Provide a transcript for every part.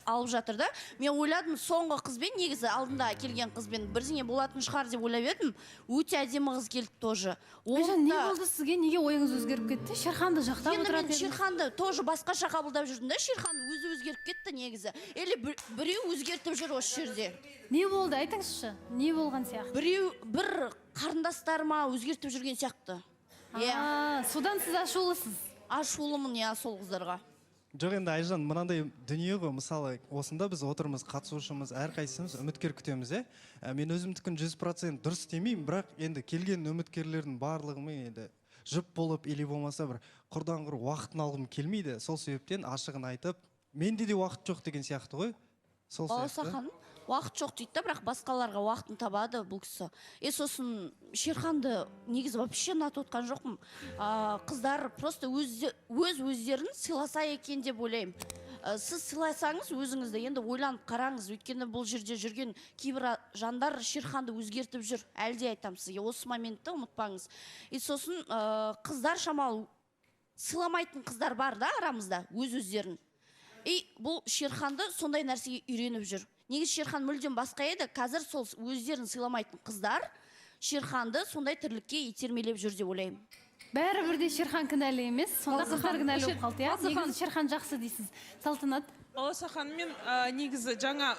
алып жатыр да. Мен ойладым, соңғы қызбен, негізі алдында келген қызбен бірдеңе болатын шығар деп ойлап едім. Өте әдемі қыз келді тоже. Айжан, не болды сізге? Неге ойыңыз өзгеріп кетті? Шерханды жақтап отыратын едіңіз? Енді мен Шерханды тоже басқаша қабылдап жүрдім да. Шерхан өзі өзгеріп кетті негізі. Или біреу өзгертіп жүр осы жерде. Не болды? Айтыңызшы. Не болған сияқты? Бір қарындастарыма өзгертіп жүрген сияқты. Содан сіз ашулысыз. Ашулымын, сол қыздарға. Жоқ, енді Айжан, мынандай дүние ғой, мысалы, осында біз отырмыз, қатысушымыз, әрқайсымыз үміткер күтеміз, мен өзімдікін 100% дұрыс демеймін, бірақ енді келген үміткерлердің барлығымен енді жұп болып, или болмаса бір құрдан құр уақытын алғым келмейді. Сол себептен ашығын айтып, менде де уақыт жоқ деген сияқты ғой. Сол сияқты. Уақыт жоқ дейді, бірақ басқаларға уақытын табады бұл кісі. Сосын Шерханды негізі вообще ұнатып отқан жоқпын. Қыздар просто өздерін сыйласа екен деп ойлаймын. Сіз сыйласаңыз өзіңізді енді ойланып қараңыз, өйткені бұл жерде жүрген кейбір жандар Шерханды өзгертіп жүр. Әлде айтам сізге, осы моментті ұмытпаңыз. Сосын қыздар шамалы сыйламайтын қыздар бар да арамызда, өздерін. Бұл Шерханды сондай нәрсеге үйреніп жүр. Негіз Шерхан мүлдем басқа еді, қазір сол өздерін сыйламайтын қыздар Шерханды сондай тірлікке итермелеп жүр деп ойлаймын. Бәрі бірде Шерхан кінәлі емес, сонда қыздар кінәлі болып қалды, иә? Негізі Шерхан жақсы дейсіз. Салтанат? Баласа ханым, мен негізі жаңа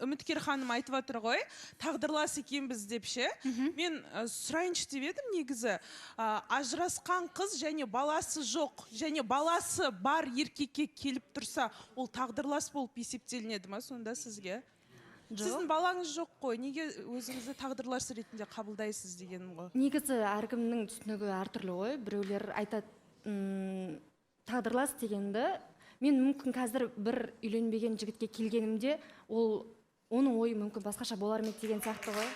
үміткер ханым айтып отыр ғой, тағдырлас екенбіз деп ше. Мен сұрайыншы деп едім, негізі ажырасқан қыз және баласы жоқ, және баласы бар еркекке келіп тұрса, ол тағдырлас болып есептелінеді ма сонда сізге? Сіздің балаңыз жоқ қой, неге өзіңізді тағдырлас ретінде қабылдайсыз дегенім ғой? Негізі әркімнің түсінігі әртүрлі ғой. Біреулер айтады тағдырлас дегенді. Мен мүмкін қазір бір үйленбеген жігітке келгенімде, оның ойы мүмкін басқаша болар ма деген сияқты ғой.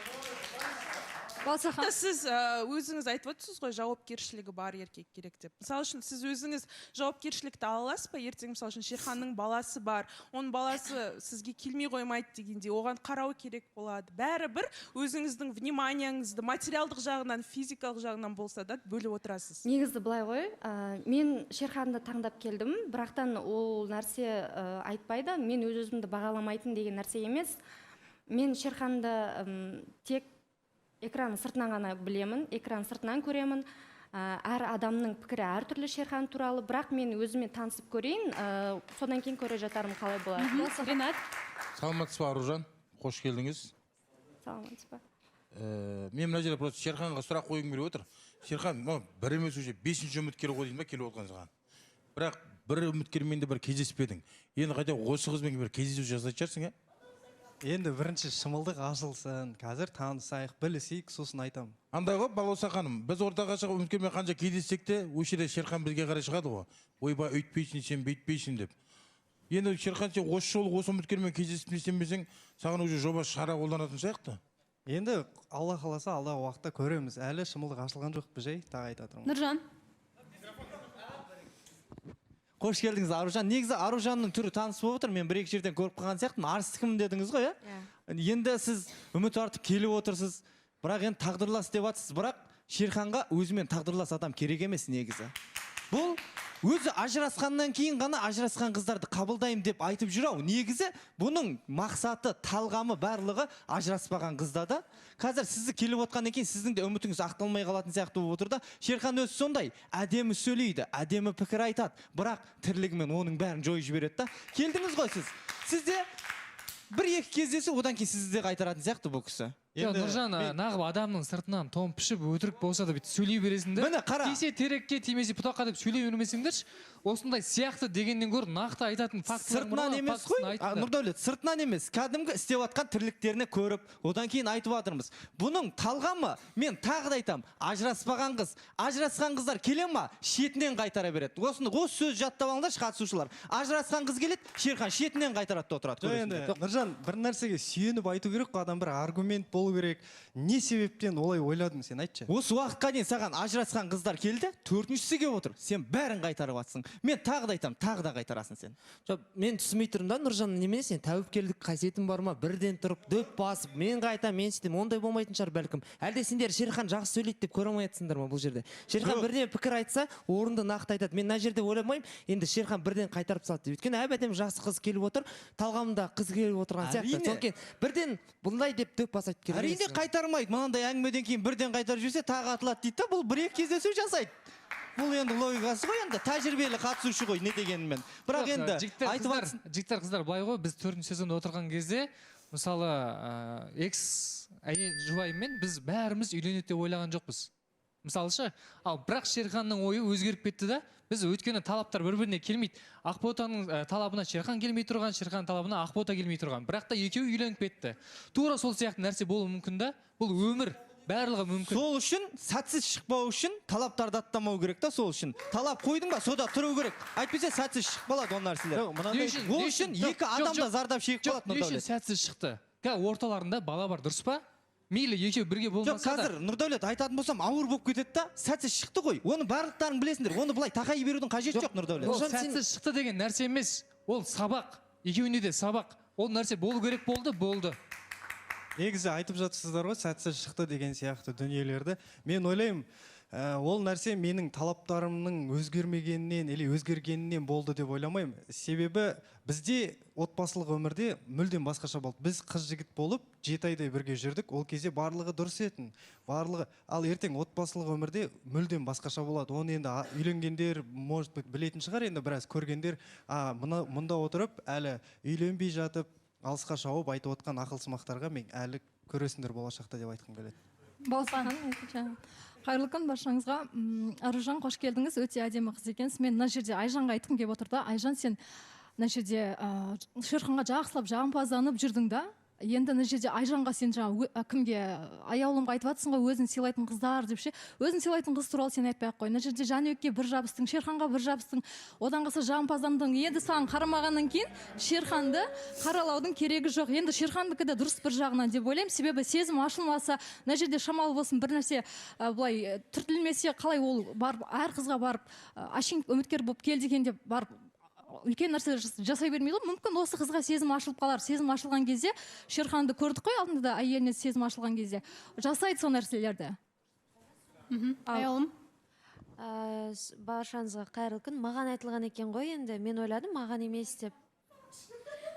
Сіз өзіңіз айтып отырсыз ғой, жауапкершілігі бар еркек керек деп. Мысалы үшін, сіз өзіңіз жауапкершілікті ала аласыз ба? Ертең, мысалы үшін, Шерханның баласы бар. Оның баласы сізге келмей қоймайды дегенде, оған қарау керек болады. Бәрібір өзіңіздің вниманияңызды материалдық жағынан, физикалық жағынан болса да бөліп отырасыз. Негізі былай ғой, мен Шерханды таңдап келдім, бірақтан ол нәрсе айтпайды. Мен өзімді бағаламайтын деген нәрсе емес. Мен Шерханды тек экран сыртынан ғана білемін, экран сыртынан көремін. Әр адамның пікірі әртүрлі Шерхан туралы, бірақ мен өзімен танысып көрейін, содан кейін көре жатарым қалай болады. Ринат? Саламатсыз ба, Аружан? Қош келдіңіз. Саламатсыз ба. Мен мына жерде просто Шерханға сұрақ қойғым келіп отыр. Шерхан, бір емес уже 5-ші үміткер ғой деймін ба, келіп отқан саған. Бірақ бір үміткермен де бір кездеспедің. Енді қайта осы қызбен бір кездесу жасайтын шығарсың, Енді бірінші шымылдық ашылсын, қазір танысайық, білісейік, сосын айтам. Андай ғой, Балауса ханым, біз ортаға шығып үміткермен қанша кездессек те, осы жерде Шерхан бізге қарай шығады ғой. Ойбай, өйтпейсің, сен бүйтпейсің деп. Енді Шерхан, сен осы жолы осы үміткермен кездеспесең, саған уже жоба шара қолданатын сияқты. Енді Алла қаласа, алдағы уақытта көреміз. Әлі шымылдық ашылған жоқ, біз тағы айтып отырмын. Нұржан? Қош келдіңіз, Аружан. Негізі Аружанның түрі таныс болып отыр. Мен бір-екі жерден көріп қалған сияқтымын. Арыстікімін дедіңіз ғой, Енді сіз үміт артып келіп отырсыз. Бірақ енді тағдырлас деп жатсыз. Бірақ Шерханға өзімен тағдырлас адам керек емес негізі. Бұл өзі ажырасқаннан кейін ғана ажырасқан қыздарды қабылдаймын деп айтып жүр ау. Негізі бұның мақсаты, талғамы барлығы ажыраспаған қызда да. Қазір сізді келіп отқан екен, сіздің де үмітіңіз ақталмай қалатын сияқты болып отыр да. Шерхан өзі сондай, әдемі сөйлейді, әдемі пікір айтады, бірақ тірлігімен оның бәрін жойып жібереді да. Келдіңіз ғой сіз. Сізде бір-екі кездесу, одан кейін сізді де қайтаратын сияқты бұл кісі. Нұржан, нағып адамның сыртынан том пішіп өтірік болса да бүйтіп сөйлей бересіңдер. Міне қара. Тисе терекке, тимесе бұтаққа деп сөйлей бермесеңдерші, осындай сияқты дегеннен гөрі нақты айтатын фактылар. Сыртынан емес қой, Нұрдәулет, сыртынан емес. Кәдімгі істеп жатқан тірліктеріне көріп, одан кейін айтып жатырмыз. Бұның талғамы, мен тағы да айтам, ажыраспаған қыз, ажырасқан қыздар келе ма, шетінен қайтара береді. Осы сөз жаттап алыңдаршы қатысушылар. Ажырасқан қыз келеді, Шерхан шетінен қайтарады да отырады. Нұржан, бір нәрсеге сүйеніп айту керек қой, адам бір аргумент болу керек. Не себептен олай ойладың, сен айтшы. Осы уақытқа дейін саған ажырасқан қыздар келді, төртіншісі келіп отыр. Сен бәрін қайтарып жатсың. Мен тағы да айтамын, тағы да қайтарасың сен. Жоқ, мен түсінбей тұрмын да, Нұржан, немене сен тәуіпкерлік қасиетің бар ма? Бірден тұрып, дөп басып, мен қайтам, мен істеймін, ондай болмайтын шығар бәлкім. Әлде сендер Шерхан жақсы сөйлейді деп көре алмайсыңдар ма бұл жерде? Шерхан бірден пікір айтса, орынды нақты айтады. Мен мына жерде ойламаймын, енді Шерхан бірден қайтарып салды деп. Өйткені әп-әдемі жақсы қыз келіп отыр, талғамында қыз келіп отырған сияқты. Сондықтан бірден бұндай деп дөп басайды керек. Әрине қайтармайды. Мынандай әңгімеден кейін бірден қайтарып жүрсе, тағы атылады дейді да, бұл бір-екі кездесу жасайды. Бұл енді логикасы ғой, енді тәжірибелі қатысушы ғой, не дегенмен. Бірақ енді жігіттер қыздар былай ғой, біз 4-ші сезонда отырған кезде мысалы экс әйел жұбайымен біз бәріміз үйленеді деп ойлаған жоқпыз. Мысалы ше, ал бірақ Шерханның ойы өзгеріп кетті да, біз өйткені талаптар бір-біріне келмейді. Ақботаның талабына Шерхан келмей тұрған, Шерхан талабына Ақбота келмей тұрған. Бірақ та екеуі үйленіп кетті. Тура сол сияқты нәрсе болуы мүмкін да. Бұл өмір, барлығы мүмкін. Сол үшін сәтсіз шықпау үшін талаптарды аттамау керек та, сол үшін. Талап қойдың ба, сода тұру керек. Әйтпесе сәтсіз шықпалады ол нәрселер. Ол үшін екі адам да зардап шегіп қалады. Нұрдәулет сәтсіз шықты. Орталарында бала бар, дұрыс па? Мейлі екеуі бірге болмаса да. Жоқ, қазір Нұрдәулет айтатын болсам ауыр болып кетеді да, сәтсіз шықты ғой. Оны барлықтарың білесіңдер. Оны былай тақай берудің қажеті жоқ, Нұрдәулет. Ол сәтсіз шықты деген нәрсе емес. Ол сабақ. Екеуіне де сабақ. Ол нәрсе болу керек болды. Негізі айтып жатсыздар ғой, сәтсіз шықты деген сияқты дүниелерді. Мен ойлаймын, ол нәрсе менің талаптарымның өзгермегенінен или өзгергенінен болды деп ойламаймын. Себебі бізде отбасылық өмірде мүлдем басқаша болды. Біз қыз жігіт болып 7 айдай бірге жүрдік. Ол кезде барлығы дұрыс етін. Барлығы. Ал ертең отбасылық өмірде мүлдем басқаша болады. Оны енді үйленгендер, может быть, білетін шығар, енді біраз көргендер, мұнда отырып, әлі үйленбей жатып, алысқа шауып айтып отқан ақылсымақтарға мен әлі көресіңдер болашақта деп айтқым келеді. Қайырлы күн баршаңызға. Аружан, қош келдіңіз. Өте әдемі қыз екенсіз. Мен мына жерде Айжанға айтқым келіп отыр да. Айжан, сен мына жерде Шерханға жақсылап жағымпазданып жүрдің да. Енді мына жерде Айжанға сен кімге аяулымға айтып жатсың ғой, өзін сыйлайтын қыздар деп ше. Өзін сыйлайтын қыз туралы сен айтпай ақ қой. Мына жерде Жанбекке бір жабыстың, Шерханға бір жабыстың, одан қалса жағымпаздандың. Енді саған қарамағаннан кейін Шерханды қаралаудың керегі жоқ. Енді Шерхандікі де дұрыс бір жағынан деп ойлаймын. Себебі сезім ашылмаса, мына жерде шамалы болсын бір нәрсе былай түртілмесе, қалай ол барып әр қызға барып ашин үміткер болып келді екен деп барып үлкен нәрсе жасай бермейді ғой. Мүмкін осы қызға сезім ашылып қалар. Сезім ашылған кезде Шерханды көрдік қой алдында да, әйеліне сезім ашылған кезде жасайды сол нәрселерді. Аяулым. Баршаңызға қайырлы күн. Маған айтылған екен ғой, енді мен ойладым маған емес деп.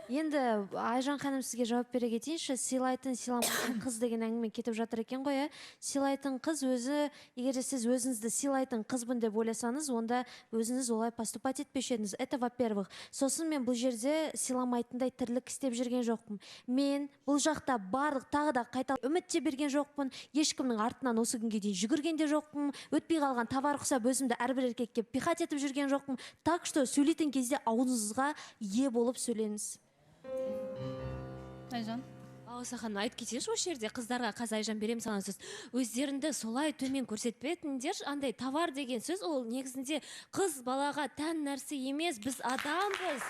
Енді Айжан ханым сізге жауап бере кетейінші. Сыйлайтын, сыйламайтын қыз деген әңгіме кетіп жатыр екен ғой. Сыйлайтын қыз өзі, егер сіз өзіңізді сыйлайтын қызбын деп ойласаңыз, онда өзіңіз олай поступать етпеш едіңіз. Это во-первых. Сосын мен бұл жерде сыйламайтындай тірлік істеп жүрген жоқпын. Мен бұл жақта барлық тағы да қайта үміт те берген жоқпын. Ешкімнің артынан осы күнге дейін жүгірген де жоқпын. Өтпей қалған товар ұқсап өзімді әрбір еркекке пихать етіп жүрген жоқпын. Так что сөйлейтін кезде аузыңызға ие болып сөйлеңіз. Айжан. Саған айтып кетейінші, осы жерде қыздарға қазір Айжан берем саған сөз. Өздеріңді солай төмен көрсетпетіндер, андай товар деген сөз, ол негізінде қыз балаға тән нәрсе емес, біз адамбыз.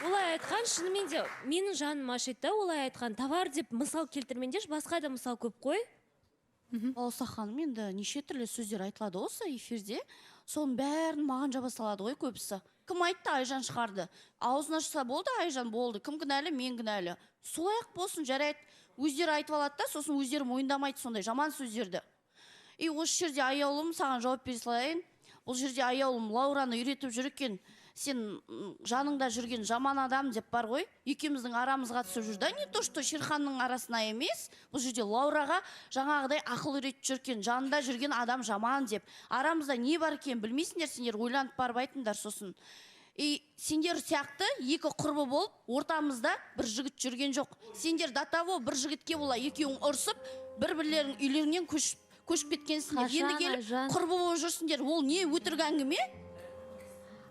Олай айтқан шынымен де менің жаным ашиды, олай айтқан товар деп мысал келтірмеңдер, басқа да мысал көп қой. Балауса ханым, енді неше түрлі сөздер айтылады осы эфирде. Соның бәрін маған жаба салады ғой көбісі. Кім айтты, Айжан шығарды. Аузын ашса болды, Айжан болды. Кім кінәлі, мен кінәлі. Солай ақ болсын, жарайды. Өздері айтып алады да, сосын өздері мойындамайды сондай жаман сөздерді. Осы жерде аяулым саған жауап бере салайын. Бұл жерде аяулым Лаураны үйретіп жүр екен. Сен жаныңда жүрген жаман адам деп бар ғой. Екеуміздің арамызға түсіп жүр да, не то что Шерханның арасына емес. Бұл жерде Лаураға жаңағыдай ақыл үйретіп жүрген, жанында жүрген адам жаман деп. Арамызда не бар екен білмейсіңдер, сендер ойланып барып айтыңдар сосын. Сендер сияқты екі құрбы болып, ортамызда бір жігіт жүрген жоқ. Сендер до того бір жігітке бола екеуің ұрсып, бір-бірлерің үйлерінен көшіп кеткенсіңдер. Енді келіп құрбы болып жүрсіңдер. Ол не өтірік әңгіме?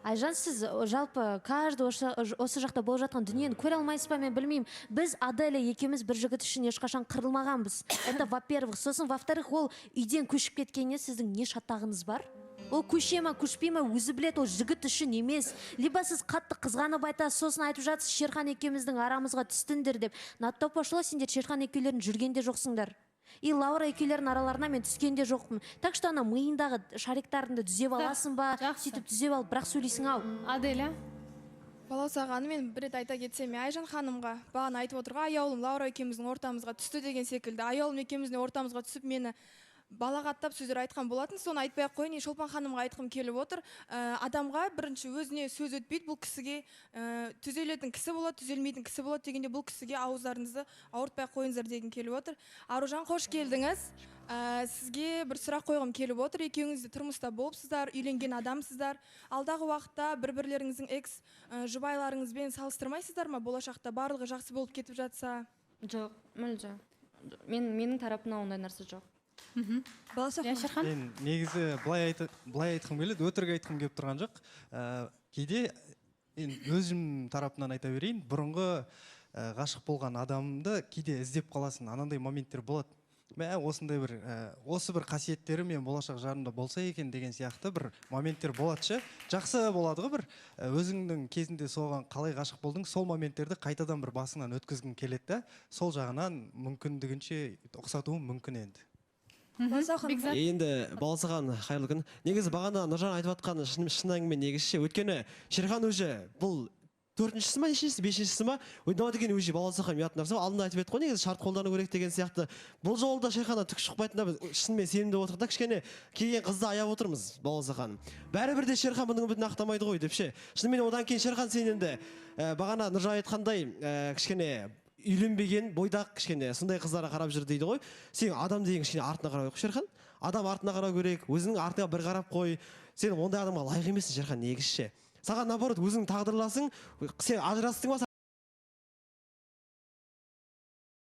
Айжан, сіз жалпы каждый осы жақта болып жатқан дүниені көре алмайсыз ба, мен білмеймін. Біз Аделя екеуміз бір жігіт үшін ешқашан қырылмағанбыз. Это во-первых. Сосын во-вторых, ол үйден көшіп кеткеніне сіздің не шатағыңыз бар? Ол көше ма көшпей ма өзі білет, ол жігіт үшін емес. Либо сіз қатты қызғанып айтасыз, сосын айтып жатсыз Шерхан екеуміздің арамызға түстіңдер деп. Натто пошло, сендер Шерхан екеулерін жүргенде жоқсыңдар. И Лаура екеулердің араларына мен түскенде жоқпын. Так что ана миыңдағы шариктарыңды түзеп аласың ба, сөйтіп түзеп алып бірақ сөйлейсің ау. Аделя. Балаусағаны мен бір рет айта кетсем, Айжан ханымға бағана айтып отырға, аяулым Лаура екеуміздің ортамызға түсті деген секілді. Аяулым екеуміздің ортамызға түсіп мені балағаттап сөздер айтқан болатын. Соны айтпай ақ қойын, Шолпан ханымға айтқым келіп отыр. Адамға бірінші өзіне сөз өтпейді, бұл кісіге түзелетін кісі болады, түзелмейтін кісі болады дегенде бұл кісіге ауыздарыңызды ауыртпай қойыңыздар деген келіп отыр. Аружан, қош келдіңіз. Сізге бір сұрақ қойғым келіп отыр. Екеуіңіз де тұрмыста болыпсыздар, үйленген адамсыздар. Алдағы уақытта бір-бірлеріңіздің экс жұбайларыңызбен салыстырмайсыздар ма? Болашақта барлығы жақсы болып кетіп жатса? Жоқ, мүлде. Менің тарапымнан ондай нәрсе жоқ. Мен негізі былай айтқым келеді, өтірік айтқым келіп тұрған жоқ. Кейде өзім тарапынан айта берейін, бұрынғы ғашық болған адамды кейде іздеп қаласың, анандай моменттер болады. Осындай бір осы бір қасиеттері мен болашақ жарымда болса екен деген сияқты бір моменттер болады ше. Жақсы болады ғой, бір өзіңнің кезінде соған қалай ғашық болдың, сол моменттерді қайтадан бір басыңнан өткізгің келеді. Сол жағынан мүмкіндігінше ұқсатуым мүмкін енді. Енді Баласаған, қайырлы күн. Негізі бағана Нұржан айтып жатқаны шын әңгіме негізше. Өйткені Шерхан уже бұл 4-шісі ма, 5-шісі ма? Ойнау деген уже Баласаған ұятын нәрсе. Алдында айтып еді ғой, негізі шарт қолдану керек деген сияқты. Бұл жолда Шерханнан түк шықпайтында біз шынымен сенімді отырдық. Кішкене келген қызды аяп отырмыз Баласаған. Бәрібір де Шерхан бұның үмітін ақтамайды ғой деп ше. Шынымен одан кейін Шерхан сенімді. Бағана Нұржан айтқандай кішкене үйленбеген бойдақ кішкене сондай қыздарға қарап жүр дейді ғой. Сен адам деген кішкене артына қарау керек Шерхан. Адам артына қарау керек, өзіңнің артыңа бір қарап қой. Сен ондай адамға лайық емессің Шерхан, негізше. Саған наоборот өзің тағдырласың, сен ажырастың ба?